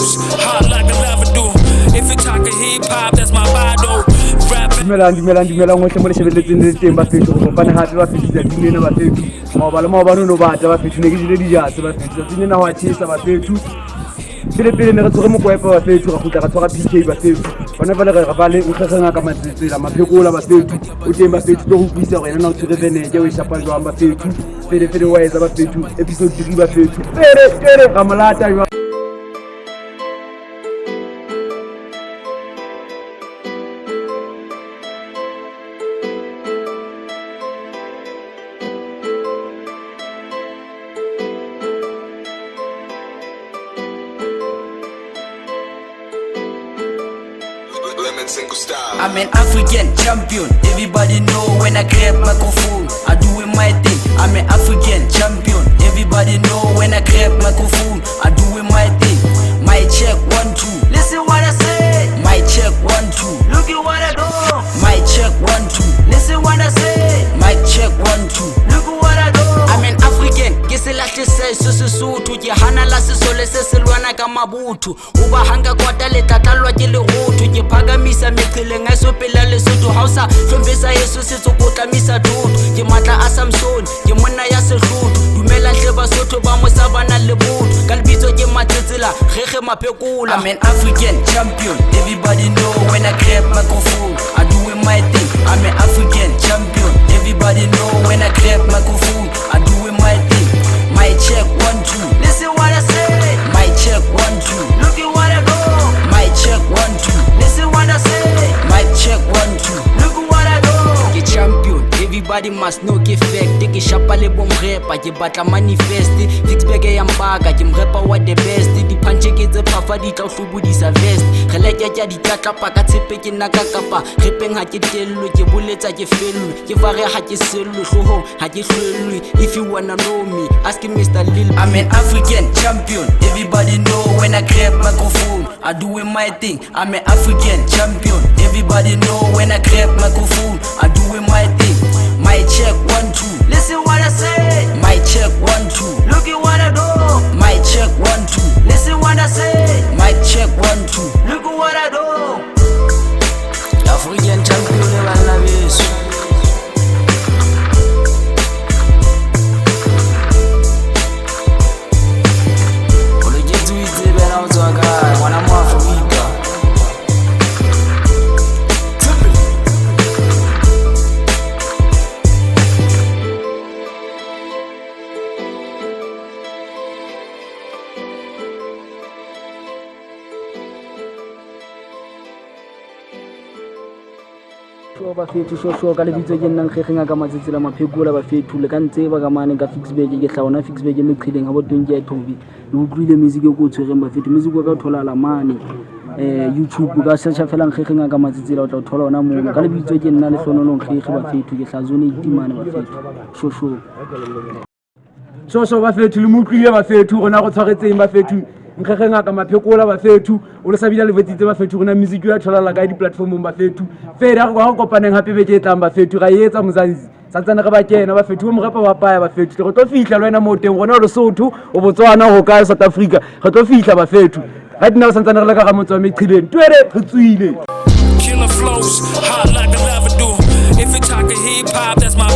flows hot like a lava do. If you talking hip hop, that's my bado. Dumelang ngohle mo le shebelletseng le teng ba fetho go kopana hape ba fetisa dinene ba fetho maobala maobane no batla ba fetho ne ke jile dijatse ba fetho tsene na wa tshisa ba fetho pele ne re tsore mokwepa ba fetho ga gutla ga tswa PK ba fetho bona fela re ba le Nkhekhe ngaka matsetsela maphekola ba fetho o teng ba fetho go buisa go ena na o tsere beneke o ishapa jwang ba fetho pele wa etsa ba fetho episode 3 ba fetho pele ga molata I'm an African champion, everybody know when I grab microphone, I doing my thing. I'm an African champion, everybody know when I grab microphone, I doing my thing. My check 1 2, listen what I say. My check 1 2, look at what I do. My check 1 2, listen what I say. My check 1 2, look at what I do. I'm an African, ke se lahle se Sesotho, ke hana la sesole se selwana ka mabutho. O ba hanga kwata le tlatlwa ke lerotho, ke phagamisa meqheleng a so pela Lesotho. Hausa hlompesa Yesu se tsokotlamisa thotho, ke matla a Samson, ke monna ya sehlotho. Dumela hle Basotho ba mosabana le botho, ka lebitso ke Matsetsela Nkhekhe maphekola. I'm an African champion, everybody know when I grab microphone, I doing my thing. I'm an African champion, everybody know when I grab microphone, I doing my thing. My check 1 2, listen what I say. My check 1 2, look at what I do. My check 1 2, listen what I say. My check 1 2, look at what I do. Ke champion, everybody must know ke fact. Ke shapa le bom rapper, ke batla manifest. Fixback ya mpaka, ke mrapper wa the best. Di punch ke tse phafa di tla hlobodisa vest. Re leke tja di tlatlapa ka tshepe ke naka kapa. Repeng ha ke tello, ke boletsa ke fello. Ke fare ha ke sello, hlohong ha ke hlwellwe. If you wanna know me, ask Mr. Lil. I'm an African champion, everybody know when I grab microphone, I doing my thing. I'm an African champion, everybody know when I grab microphone, I doing my thing. My check 1 2, listen what I say. My check 1 2, look at what I do. My check 1 2, listen what I say. My check 1 2, look at what I do. African champion bana beso. ba fetho sho ka lebitso ke nna Nkhekhe ngaka matsetsela maphekola ba fetho le ka ntse ba ka mane ka Fixback ke hlaona Fixback me qheleng ha botong ke a thobi le utlwile music e go tshwereng ba fetho music wa ka thola la mane YouTube ka search fela Nkhekhe ngaka matsetsela o tla thola ona mo ka lebitso ke nna le hlonolo Nkhekhe ba fetho ke hla zone 80 mane ba fetho sho ba fetho le mutlwile ba fetho rona go tshwaretseng ba fetho Nkhekhe ngaka maphekola ba fetho o le sabila le vetsitse ba fetho rona music ya thola ka di platformong ba fetho fela go go kopaneng hape be ke tlang ba fetho ga etsa Mozanzi santsana re ba kena ba fetho mo rapa ba paya ba fetho re tlo fihla le wena mo teng rona le Lesotho o Botswana ho ka South Africa re tlo fihla ba fetho ga dina santsana re le ka ga motso wa meqhileng twere re tswile Killer flows hot like a lava do. If you talking hip hop, that's my